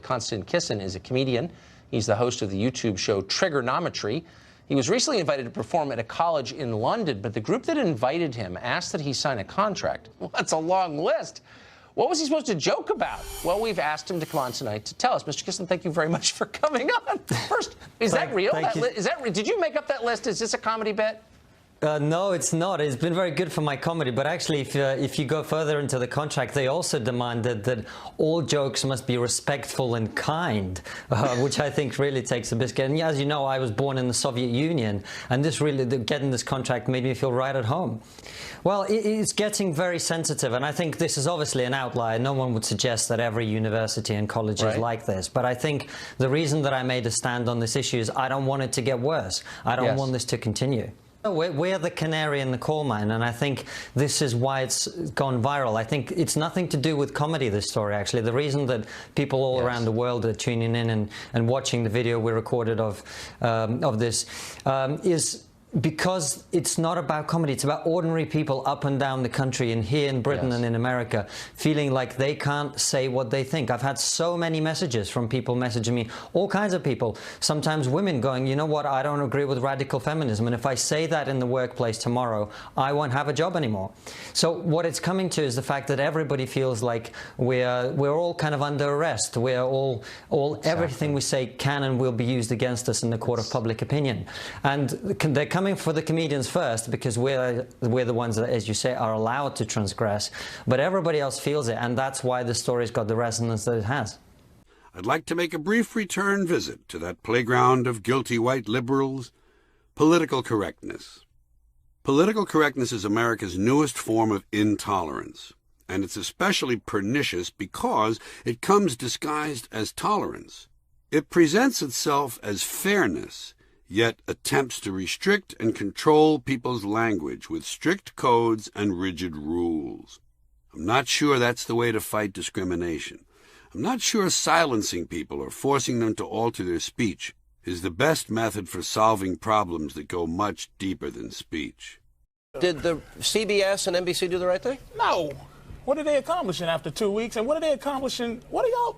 Konstantin Kisin is a comedian. He's the host of the YouTube show Trigonometry. He was recently invited to perform at a college in London, but the group that invited him asked that he sign a contract. Well, that's a long list. What was he supposed to joke about? Well, we've asked him to come on tonight to tell us. Mr. Kisin, thank you very much for coming on. First, is that real? Did you make up that list? Is this a comedy bit? No, it's not. It's been very good for my comedy. But actually, if you go further into the contract, they also demanded that all jokes must be respectful and kind, which I think really takes a biscuit. And as you know, I was born in the Soviet Union, and this really, getting this contract made me feel right at home. Well, it's getting very sensitive, and I think this is obviously an outlier. No one would suggest that every university and college is like this. But I think the reason that I made a stand on this issue is I don't want it to get worse. I don't want this to continue. We're the canary in the coal mine, and I think this is why it's gone viral. I think it's nothing to do with comedy, this story, actually. The reason that people all around the world are tuning in and watching the video we recorded of this is because it's not about comedy. It's about ordinary people up and down the country, and here in Britain and in America, feeling like they can't say what they think. I've had so many messages from people messaging me, all kinds of people, sometimes women going, you know what, I don't agree with radical feminism, and if I say that in the workplace tomorrow, I won't have a job anymore. So what it's coming to is the fact that everybody feels like we're all kind of under arrest. We're all everything we say can and will be used against us in the court of public opinion. And they're coming for the comedians first, because we're the ones that, as you say, are allowed to transgress, but everybody else feels it, and that's why the story's got the resonance that it has. I'd like to make a brief return visit to that playground of guilty white liberals, political correctness. Political correctness is America's newest form of intolerance, and it's especially pernicious because it comes disguised as tolerance. It presents itself as fairness, yet attempts to restrict and control people's language with strict codes and rigid rules. I'm not sure that's the way to fight discrimination. I'm not sure silencing people or forcing them to alter their speech is the best method for solving problems that go much deeper than speech. Did the CBS and NBC do the right thing? No. What are they accomplishing after 2 weeks? And what are they accomplishing? What are y'all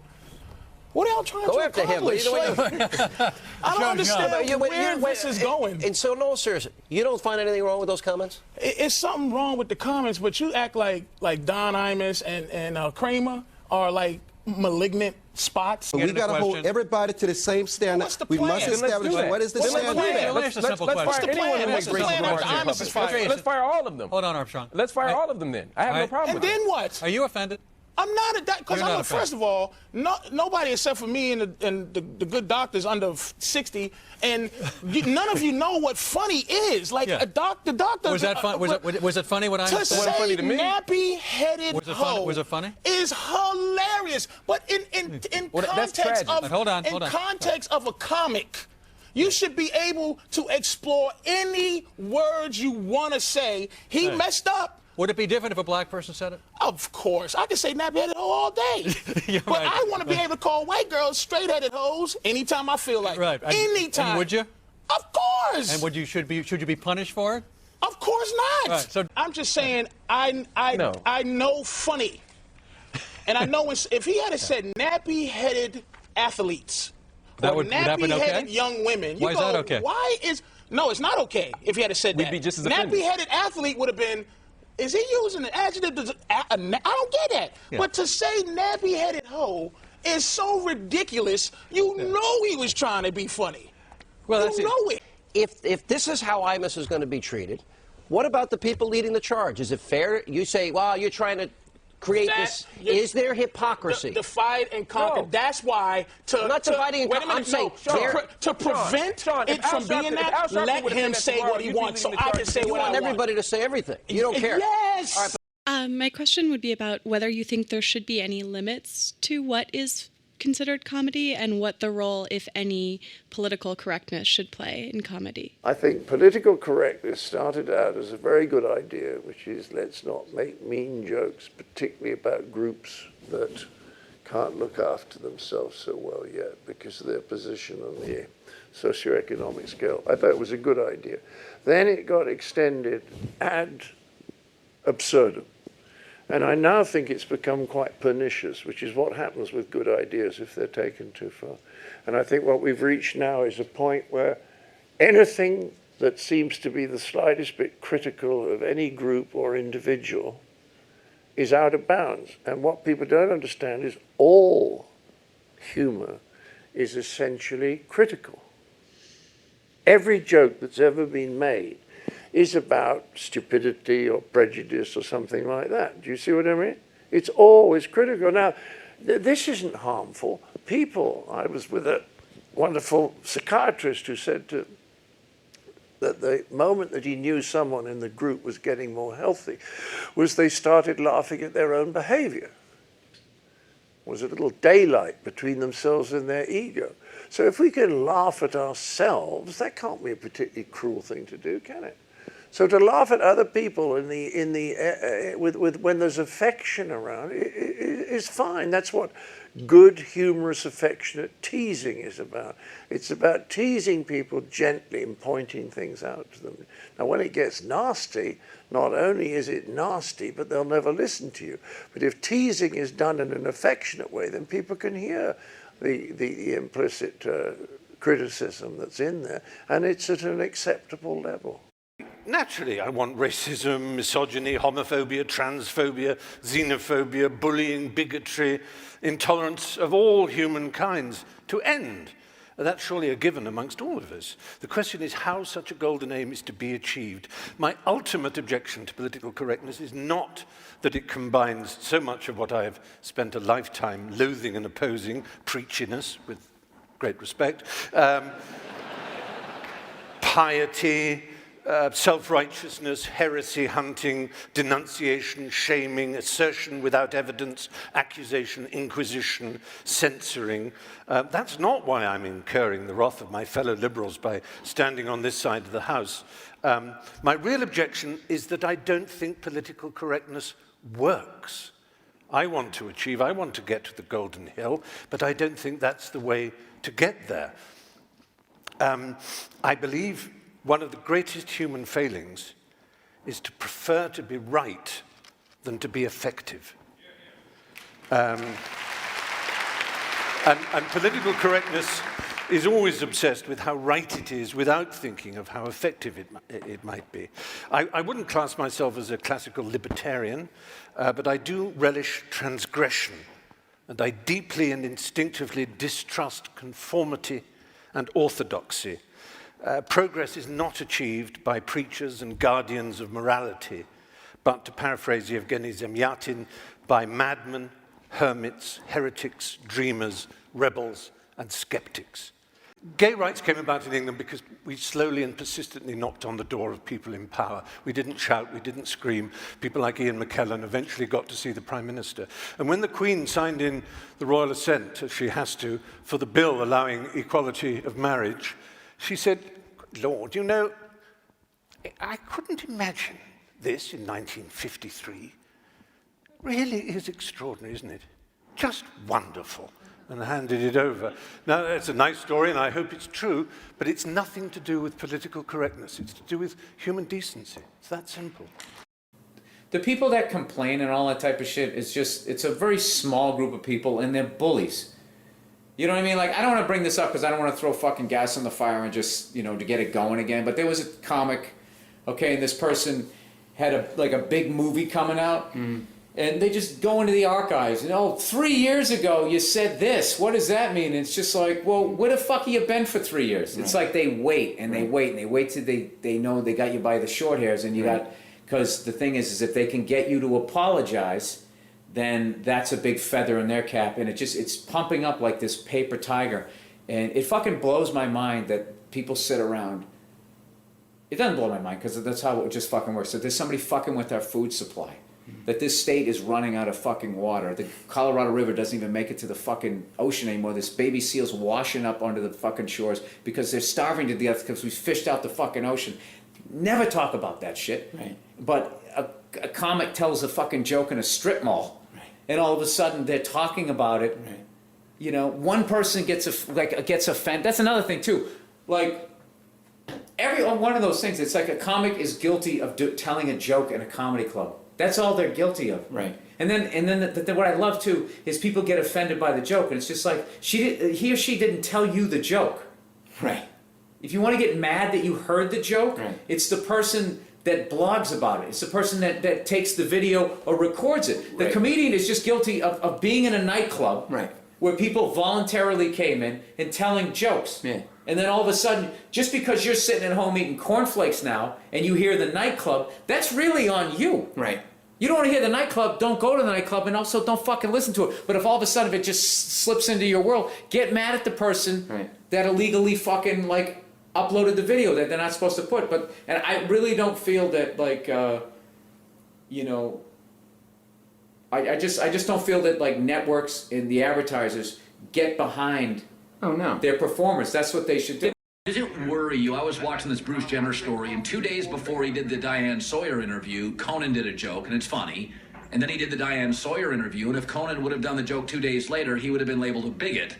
trying to accomplish? I don't understand where this is going. And so, no, seriously, you don't find anything wrong with those comments? It's something wrong with the comments, but you act like Don Imus and Kramer are like malignant spots. We got to hold everybody to the same standard. What's the we plan? must establish what is the standard. Let's fire anyone who makes racist remarks. Let's fire all of them. Hold on, Armstrong. Let's fire all of them then. I have no problem with that. And then what? Are you offended? I'm not because first of all, nobody except for me and the good doctors under 60, and none of you know what funny is. Like a doctor. Was that fun? Was it funny what I said? To say nappy-headed hoe was it funny? Is hilarious. But in context of a comic, you should be able to explore any words you want to say. He messed up. Would it be different if a black person said it? Of course. I could say nappy-headed hoe all day. But I want to be able to call white girls straight-headed hoes anytime I feel like it. Anytime. And would you? Of course. And should you be punished for it? Of course not. Right, so I'm just saying I know funny. And I know if he had said nappy-headed athletes or nappy-headed young women, why is that okay? No, it's not okay if he had said that. We'd be just as offended. Nappy-headed athlete would have been, is he using an adjective? I don't get that. Yeah. But to say nappy-headed hoe is so ridiculous, you know he was trying to be funny. Well, you know it. If this is how Imus is going to be treated, what about the people leading the charge? Is it fair? You say, well, you're trying to create this. Is there hypocrisy? Divide and conquer. No. That's why not dividing and conquer. I'm saying to prevent it from being that, let him say what he wants, so I can say what I want. You want everybody to say everything. You don't care. Yes. All right. My question would be about whether you think there should be any limits to what is considered comedy and what the role, if any, political correctness should play in comedy. I think political correctness started out as a very good idea, which is let's not make mean jokes, particularly about groups that can't look after themselves so well yet because of their position on the socioeconomic scale. I thought it was a good idea. Then it got extended ad absurdum. And I now think it's become quite pernicious, which is what happens with good ideas if they're taken too far. And I think what we've reached now is a point where anything that seems to be the slightest bit critical of any group or individual is out of bounds. And what people don't understand is all humor is essentially critical. Every joke that's ever been made is about stupidity or prejudice or something like that. Do you see what I mean? It's always critical. Now, this isn't harmful. I was with a wonderful psychiatrist who said that the moment that he knew someone in the group was getting more healthy was they started laughing at their own behavior. It was a little daylight between themselves and their ego. So if we can laugh at ourselves, that can't be a particularly cruel thing to do, can it? So to laugh at other people when there's affection around is fine. That's what good, humorous, affectionate teasing is about. It's about teasing people gently and pointing things out to them. Now, when it gets nasty, not only is it nasty, but they'll never listen to you. But if teasing is done in an affectionate way, then people can hear the implicit criticism that's in there, and it's at an acceptable level. Naturally, I want racism, misogyny, homophobia, transphobia, xenophobia, bullying, bigotry, intolerance of all humankind to end. That's surely a given amongst all of us. The question is how such a golden aim is to be achieved. My ultimate objection to political correctness is not that it combines so much of what I have spent a lifetime loathing and opposing, preachiness, with great respect, piety, self-righteousness, heresy hunting, denunciation, shaming, assertion without evidence, accusation, inquisition, censoring. That's not why I'm incurring the wrath of my fellow liberals by standing on this side of the House. My real objection is that I don't think political correctness works. I want to get to the Golden Hill, but I don't think that's the way to get there. I believe one of the greatest human failings is to prefer to be right than to be effective. And political correctness is always obsessed with how right it is without thinking of how effective it might be. I wouldn't class myself as a classical libertarian, but I do relish transgression, and I deeply and instinctively distrust conformity and orthodoxy. Progress is not achieved by preachers and guardians of morality, but, to paraphrase Yevgeny Zemyatin, by madmen, hermits, heretics, dreamers, rebels, and skeptics. Gay rights came about in England because we slowly and persistently knocked on the door of people in power. We didn't shout, we didn't scream. People like Ian McKellen eventually got to see the Prime Minister. And when the Queen signed in the royal assent, as she has to, for the bill allowing equality of marriage, she said, Lord, you know, I couldn't imagine this in 1953. Really is extraordinary, isn't it? Just wonderful. And handed it over. Now, it's a nice story, and I hope it's true, but it's nothing to do with political correctness. It's to do with human decency. It's that simple. The people that complain and all that type of shit is just, it's a very small group of people, and they're bullies. You know what I mean? Like, I don't want to bring this up because I don't want to throw fucking gas on the fire and just, you know, to get it going again. But there was a comic, okay, and this person had a big movie coming out, and they just go into the archives. And, 3 years ago you said this. What does that mean? And it's just like, well, where the fuck have you been for 3 years? Right. It's like they wait and they wait and they wait till they know they got you by the short hairs, and you got, because the thing is if they can get you to apologize, then that's a big feather in their cap, and it's pumping up like this paper tiger. And it fucking blows my mind that people sit around. It doesn't blow my mind because that's how it just fucking works. That there's somebody fucking with our food supply. That this state is running out of fucking water. The Colorado River doesn't even make it to the fucking ocean anymore. There's baby seals washing up onto the fucking shores because they're starving to death because we fished out the fucking ocean. Never talk about that shit. Right. But a comic tells a fucking joke in a strip mall, and all of a sudden they're talking about it. Right. You know, one person gets offended. That's another thing too. Like every one of those things, it's like a comic is guilty of telling a joke in a comedy club. That's all they're guilty of. Right. And then what I love too is people get offended by the joke, and it's just like he or she didn't tell you the joke. Right. If you want to get mad that you heard the joke, it's the person that blogs about it. It's the person that takes the video or records it. The comedian is just guilty of being in a nightclub where people voluntarily came in and telling jokes. Yeah. And then all of a sudden, just because you're sitting at home eating cornflakes now and you hear the nightclub, that's really on you. Right. You don't want to hear the nightclub, don't go to the nightclub, and also don't fucking listen to it. But if all of a sudden it just slips into your world, get mad at the person that illegally fucking, like, uploaded the video that they're not supposed to put. And I really don't feel that, like, you know, I just don't feel that, like, networks and the advertisers get behind their performers. That's what they should do. Does it worry you? I was watching this Bruce Jenner story, and 2 days before he did the Diane Sawyer interview, Conan did a joke, and it's funny. And then he did the Diane Sawyer interview, and if Conan would have done the joke 2 days later, he would have been labeled a bigot.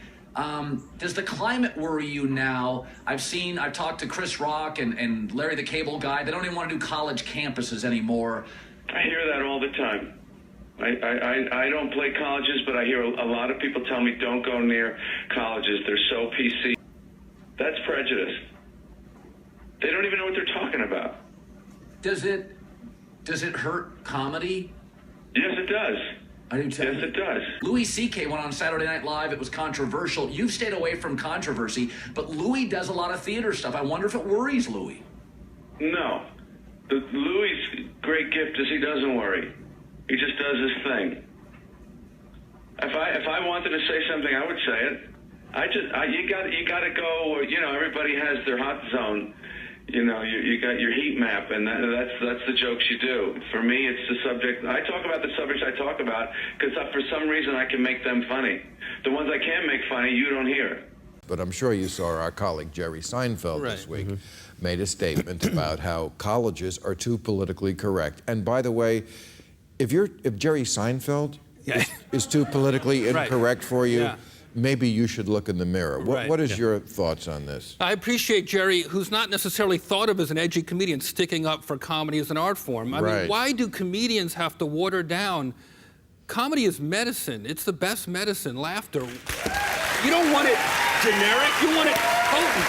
Does the climate worry you now? I've talked to Chris Rock and Larry the Cable Guy. They don't even want to do college campuses anymore. I hear that all the time. I don't play colleges, but I hear a lot of people tell me don't go near colleges. They're so PC. That's prejudice. They don't even know what they're talking about. Does it hurt comedy? Yes, it does. Yes, it does. Louis C.K. went on Saturday Night Live. It was controversial. You've stayed away from controversy, but Louis does a lot of theater stuff. I wonder if it worries Louis. No. Louis' great gift is he doesn't worry. He just does his thing. If I wanted to say something, I would say it. You got to go. You know, everybody has their hot zone. You know, you got your heat map, and that's the jokes you do. For me, it's the subject. I talk about the subjects I talk about because for some reason I can make them funny. The ones I can't make funny, you don't hear. But I'm sure you saw our colleague Jerry Seinfeld this week made a statement about how colleges are too politically correct. And by the way, if Jerry Seinfeld is too politically incorrect for you, maybe you should look in the mirror. What is your thoughts on this? I appreciate Jerry, who's not necessarily thought of as an edgy comedian, sticking up for comedy as an art form. I mean, why do comedians have to water down? Comedy is medicine. It's the best medicine, laughter. You don't want it generic, you want it potent.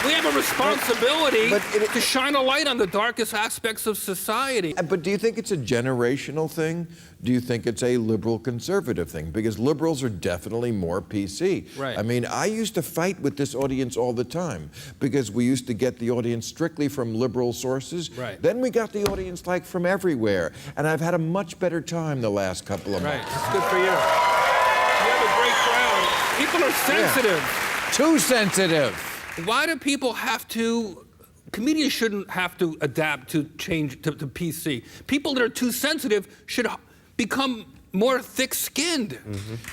We have a responsibility to shine a light on the darkest aspects of society. But do you think it's a generational thing? Do you think it's a liberal conservative thing? Because liberals are definitely more PC. Right. I mean, I used to fight with this audience all the time because we used to get the audience strictly from liberal sources. Right. Then we got the audience like from everywhere. And I've had a much better time the last couple of months. It's good for you. You have a great crowd. People are sensitive. Yeah. Too sensitive. Why do people have to? Comedians shouldn't have to adapt to change to PC. People that are too sensitive should become more thick-skinned.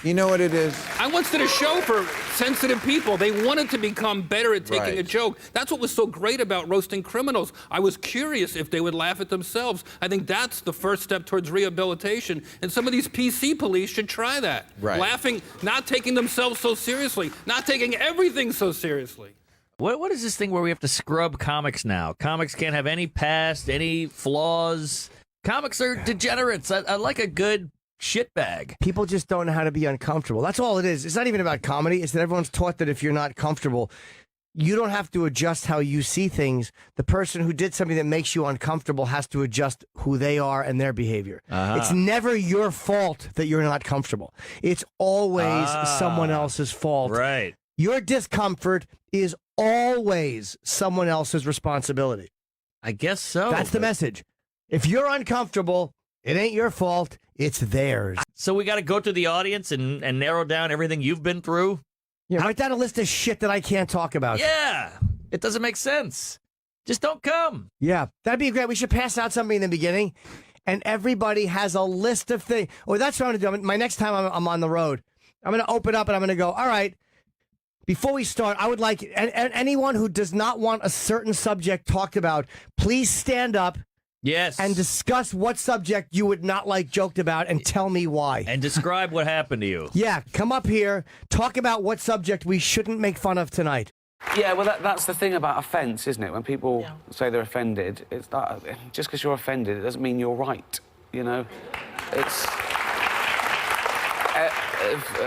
You know what it is? I once did a show for sensitive people. They wanted to become better at taking a joke. That's what was so great about roasting criminals. I was curious if they would laugh at themselves. I think that's the first step towards rehabilitation. And some of these PC police should try that. Laughing, not taking themselves so seriously, not taking everything so seriously. What is this thing where we have to scrub comics now? Comics can't have any past, any flaws. Comics are degenerates. I like a good shitbag. People just don't know how to be uncomfortable. That's all it is. It's not even about comedy. It's that everyone's taught that if you're not comfortable, you don't have to adjust how you see things. The person who did something that makes you uncomfortable has to adjust who they are and their behavior. It's never your fault that you're not comfortable. It's always someone else's fault. Right. Your discomfort is always someone else's responsibility. I guess so. That's the message. If you're uncomfortable, it ain't your fault. It's theirs. So we got to go to the audience and narrow down everything you've been through? Yeah, write down a list of shit that I can't talk about. Yeah. It doesn't make sense. Just don't come. Yeah, that'd be great. We should pass out something in the beginning, and everybody has a list of things. Or that's what I'm going to do. My next time I'm on the road, I'm going to open up and I'm going to go, all right, before we start, I would like anyone who does not want a certain subject talked about, please stand up. Yes. And discuss what subject you would not like joked about and tell me why. And describe what happened to you. Yeah, come up here, talk about what subject we shouldn't make fun of tonight. Yeah, well, that's the thing about offence, isn't it? When people say they're offended, it's that, just because you're offended, it doesn't mean you're right. you know? It's...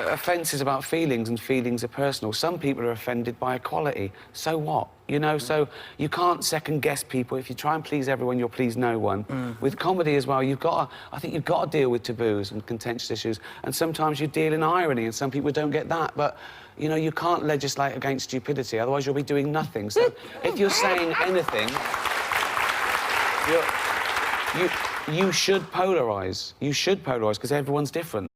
offence is about feelings, and feelings are personal. Some people are offended by equality. So what? You know, so you can't second-guess people. If you try and please everyone, you'll please no one. With comedy as well, I think you've got to deal with taboos and contentious issues, and sometimes you deal in irony, and some people don't get that, but, you know, you can't legislate against stupidity, otherwise you'll be doing nothing. So if you're saying anything, you should polarise. You should polarise, because everyone's different.